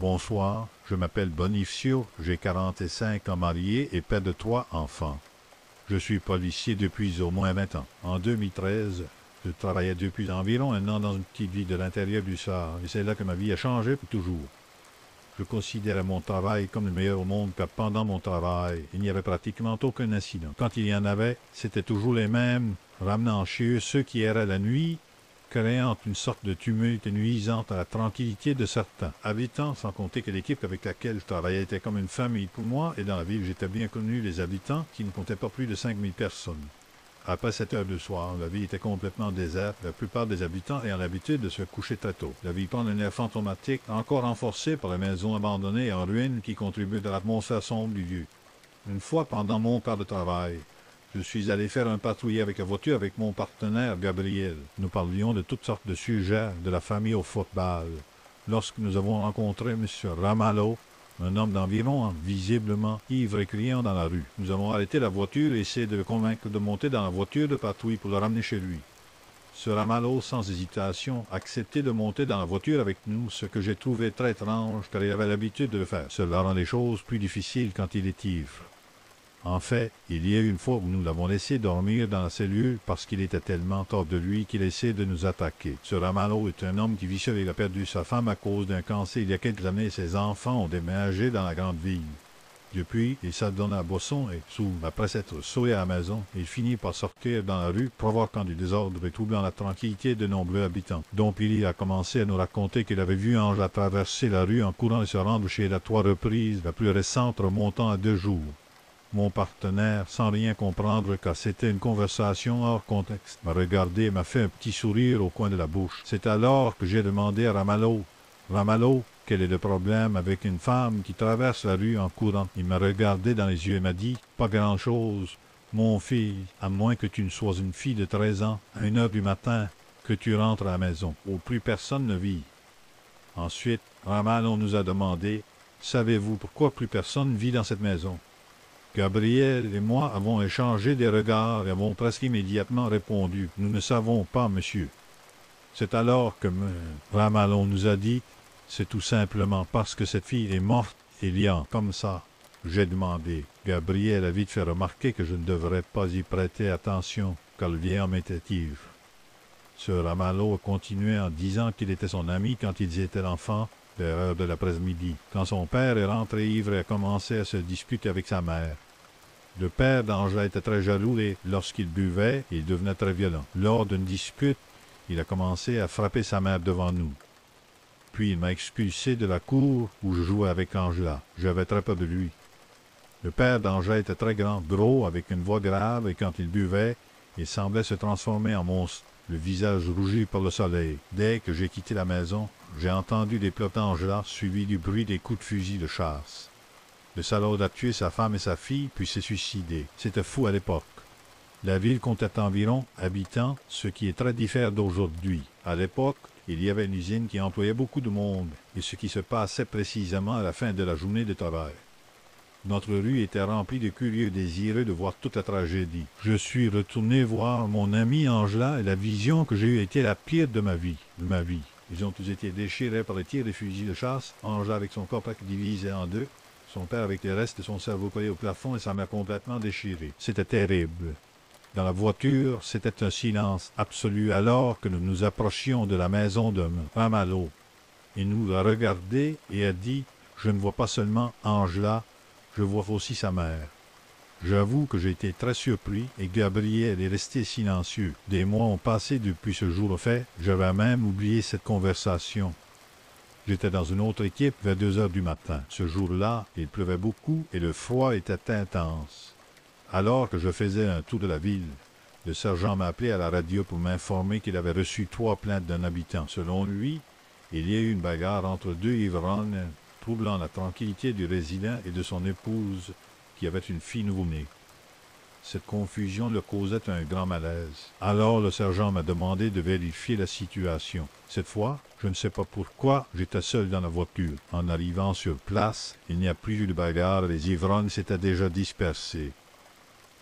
Bonsoir, je m'appelle Bonifacio, j'ai 45 ans marié et père de 3 enfants. Je suis policier depuis au moins 20 ans. En 2013, je travaillais depuis environ un an dans une petite ville de l'intérieur du Sahara et c'est là que ma vie a changé pour toujours. Je considérais mon travail comme le meilleur au monde car pendant mon travail, il n'y avait pratiquement aucun incident. Quand il y en avait, c'était toujours les mêmes, ramenant chez eux ceux qui erraient la nuit, créant une sorte de tumulte et nuisant à la tranquillité de certains habitants, sans compter que l'équipe avec laquelle je travaillais était comme une famille pour moi, et dans la ville j'étais bien connu les habitants qui ne comptaient pas plus de 5000 personnes. Après 7 heures du soir, la ville était complètement déserte, la plupart des habitants ayant l'habitude de se coucher très tôt. La ville prend un air fantomatique, encore renforcé par les maisons abandonnées et en ruine qui contribuent à l'atmosphère sombre du lieu. Une fois pendant mon quart de travail, je suis allé faire un patrouille avec la voiture avec mon partenaire Gabriel. Nous parlions de toutes sortes de sujets, de la famille au football. Lorsque nous avons rencontré M. Ramalho, un homme d'environ visiblement ivre et criant dans la rue. Nous avons arrêté la voiture et essayé de le convaincre de monter dans la voiture de patrouille pour le ramener chez lui. Ce Ramalho, sans hésitation, acceptait de monter dans la voiture avec nous, ce que j'ai trouvé très étrange car il avait l'habitude de le faire. Cela rend les choses plus difficiles quand il est ivre. En fait, il y a eu une fois où nous l'avons laissé dormir dans la cellule parce qu'il était tellement hors de lui qu'il essayait de nous attaquer. Ce Ramalho est un homme qui vit seul. Il a perdu sa femme à cause d'un cancer il y a quelques années et ses enfants ont déménagé dans la grande ville. Depuis, il s'adonne à la boisson et, après s'être sauvé à la maison, il finit par sortir dans la rue, provoquant du désordre et troublant la tranquillité de nombreux habitants. Don Pili a commencé à nous raconter qu'il avait vu Angela traverser la rue en courant et se rendre chez elle à 3 reprises, la plus récente remontant à 2 jours. Mon partenaire, sans rien comprendre car c'était une conversation hors contexte, m'a regardé et m'a fait un petit sourire au coin de la bouche. C'est alors que j'ai demandé à Ramalho, « Ramalho, quel est le problème avec une femme qui traverse la rue en courant ?» Il m'a regardé dans les yeux et m'a dit, « Pas grand-chose, mon fils, à moins que tu ne sois une fille de 13 ans, à 1 heure du matin, que tu rentres à la maison, où plus personne ne vit. » Ensuite, Ramalho nous a demandé, « Savez-vous pourquoi plus personne vit dans cette maison ?» Gabriel et moi avons échangé des regards et avons presque immédiatement répondu « Nous ne savons pas, monsieur ». C'est alors que Ramalho nous a dit « C'est tout simplement parce que cette fille est morte il y a comme ça ». J'ai demandé. Gabriel a vite fait remarquer que je ne devrais pas y prêter attention car le vieil homme était ivre. Ce Ramalho a continué en disant qu'il était son ami quand ils étaient enfants, vers l'heure de l'après-midi, quand son père est rentré ivre et a commencé à se disputer avec sa mère. Le père d'Angela était très jaloux et, lorsqu'il buvait, il devenait très violent. Lors d'une dispute, il a commencé à frapper sa mère devant nous. Puis il m'a expulsé de la cour où je jouais avec Angela. J'avais très peur de lui. Le père d'Angela était très grand, gros, avec une voix grave, et quand il buvait, il semblait se transformer en monstre, le visage rougi par le soleil. Dès que j'ai quitté la maison, j'ai entendu des plots d'Angela, suivis du bruit des coups de fusil de chasse. Le salaud a tué sa femme et sa fille, puis s'est suicidé. C'était fou à l'époque. La ville comptait environ habitants, ce qui est très différent d'aujourd'hui. À l'époque, il y avait une usine qui employait beaucoup de monde, et ce qui se passait précisément à la fin de la journée de travail. Notre rue était remplie de curieux désireux de voir toute la tragédie. Je suis retourné voir mon amie Angela et la vision que j'ai eue était la pire de ma vie. Ils ont tous été déchirés par les tirs et fusils de chasse, Angela avec son corps divisé en deux, son père avec les restes de son cerveau collé au plafond et sa mère complètement déchirée. C'était terrible. Dans la voiture, c'était un silence absolu alors que nous nous approchions de la maison de Ramalho. Il nous a regardés et a dit « Je ne vois pas seulement Angela, je vois aussi sa mère. » J'avoue que j'ai été très surpris et Gabriel est resté silencieux. Des mois ont passé depuis ce jour fait, j'avais même oublié cette conversation. J'étais dans une autre équipe vers 2 heures du matin. Ce jour-là, il pleuvait beaucoup et le froid était intense. Alors que je faisais un tour de la ville, le sergent m'a appelé à la radio pour m'informer qu'il avait reçu 3 plaintes d'un habitant. Selon lui, il y a eu une bagarre entre 2 ivrognes, troublant la tranquillité du résident et de son épouse, qui avait une fille nouveau-née. Cette confusion le causait un grand malaise. Alors le sergent m'a demandé de vérifier la situation. Cette fois, je ne sais pas pourquoi, j'étais seul dans la voiture. En arrivant sur place, il n'y a plus eu de bagarre et les ivrognes s'étaient déjà dispersés.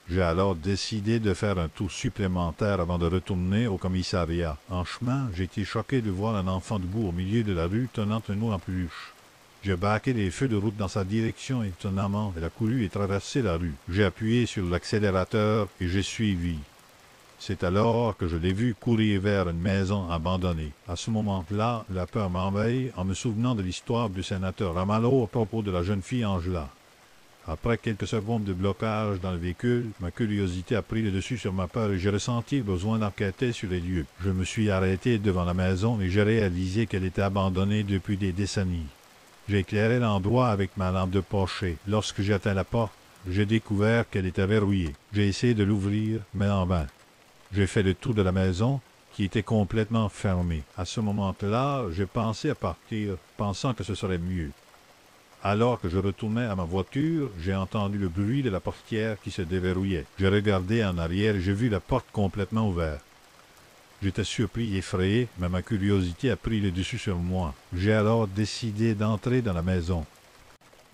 J'ai alors décidé de faire un tour supplémentaire avant de retourner au commissariat. En chemin, j'ai été choqué de voir un enfant debout au milieu de la rue tenant un eau en peluche. J'ai braqué les feux de route dans sa direction étonnamment. Elle a couru et traversé la rue. J'ai appuyé sur l'accélérateur et j'ai suivi. C'est alors que je l'ai vue courir vers une maison abandonnée. À ce moment-là, la peur m'envahit en me souvenant de l'histoire du sénateur Ramalho à propos de la jeune fille Angela. Après quelques secondes de blocage dans le véhicule, ma curiosité a pris le dessus sur ma peur et j'ai ressenti le besoin d'enquêter sur les lieux. Je me suis arrêté devant la maison et j'ai réalisé qu'elle était abandonnée depuis des décennies. J'ai éclairé l'endroit avec ma lampe de poche. Lorsque j'ai atteint la porte, j'ai découvert qu'elle était verrouillée. J'ai essayé de l'ouvrir, mais en vain. J'ai fait le tour de la maison, qui était complètement fermée. À ce moment-là, j'ai pensé à partir, pensant que ce serait mieux. Alors que je retournais à ma voiture, j'ai entendu le bruit de la portière qui se déverrouillait. J'ai regardé en arrière et j'ai vu la porte complètement ouverte. J'étais surpris et effrayé, mais ma curiosité a pris le dessus sur moi. J'ai alors décidé d'entrer dans la maison.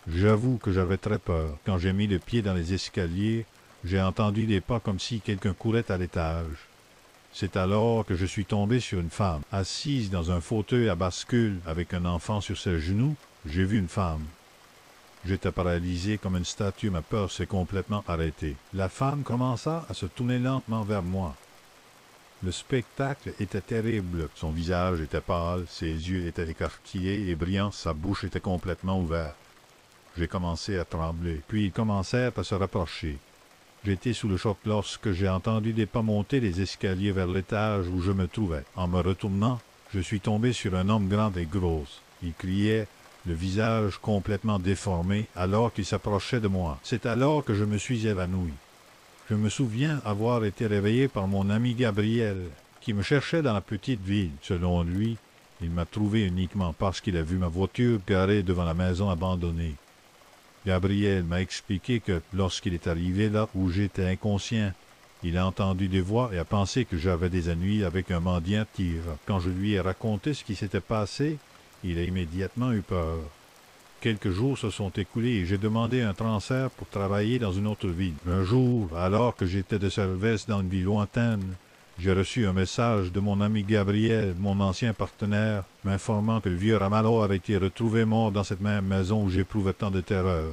J'avoue que j'avais très peur. Quand j'ai mis le pied dans les escaliers, j'ai entendu des pas comme si quelqu'un courait à l'étage. C'est alors que je suis tombé sur une femme, assise dans un fauteuil à bascule avec un enfant sur ses genoux. J'ai vu une femme. J'étais paralysé comme une statue, ma peur s'est complètement arrêtée. La femme commença à se tourner lentement vers moi. Le spectacle était terrible. Son visage était pâle, ses yeux étaient écarquillés et brillants, sa bouche était complètement ouverte. J'ai commencé à trembler, puis ils commencèrent à se rapprocher. J'étais sous le choc lorsque j'ai entendu des pas monter les escaliers vers l'étage où je me trouvais. En me retournant, je suis tombé sur un homme grand et gros. Il criait, le visage complètement déformé, alors qu'il s'approchait de moi. C'est alors que je me suis évanoui. Je me souviens avoir été réveillé par mon ami Gabriel, qui me cherchait dans la petite ville. Selon lui, il m'a trouvé uniquement parce qu'il a vu ma voiture garée devant la maison abandonnée. Gabriel m'a expliqué que, lorsqu'il est arrivé là où j'étais inconscient, il a entendu des voix et a pensé que j'avais des ennuis avec un mendiant tigre. Quand je lui ai raconté ce qui s'était passé, il a immédiatement eu peur. Quelques jours se sont écoulés et j'ai demandé un transfert pour travailler dans une autre ville. Un jour, alors que j'étais de service dans une ville lointaine, j'ai reçu un message de mon ami Gabriel, mon ancien partenaire, m'informant que le vieux Ramalho avait été retrouvé mort dans cette même maison où j'éprouvais tant de terreur.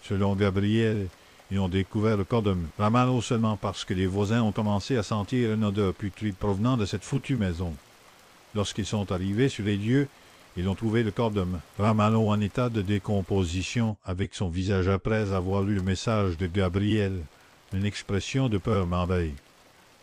Selon Gabriel, ils ont découvert le corps de Ramalho seulement parce que les voisins ont commencé à sentir une odeur putride provenant de cette foutue maison. Lorsqu'ils sont arrivés sur les lieux, ils ont trouvé le corps de Ramalho en état de décomposition, avec son visage après avoir lu le message de Gabriel. Une expression de peur m'envahit.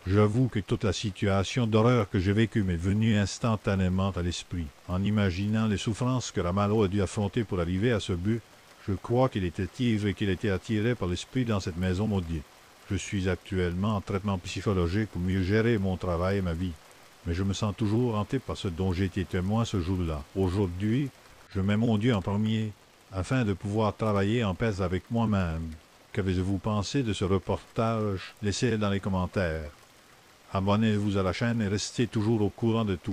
J'avoue que toute la situation d'horreur que j'ai vécue m'est venue instantanément à l'esprit. En imaginant les souffrances que Ramalho a dû affronter pour arriver à ce but, je crois qu'il était ivre et qu'il était attiré par l'esprit dans cette maison maudite. Je suis actuellement en traitement psychologique pour mieux gérer mon travail et ma vie. Mais je me sens toujours hanté par ce dont j'ai été témoin ce jour-là. Aujourd'hui, je mets mon Dieu en premier, afin de pouvoir travailler en paix avec moi-même. Qu'avez-vous pensé de ce reportage? Laissez-le dans les commentaires. Abonnez-vous à la chaîne et restez toujours au courant de tout.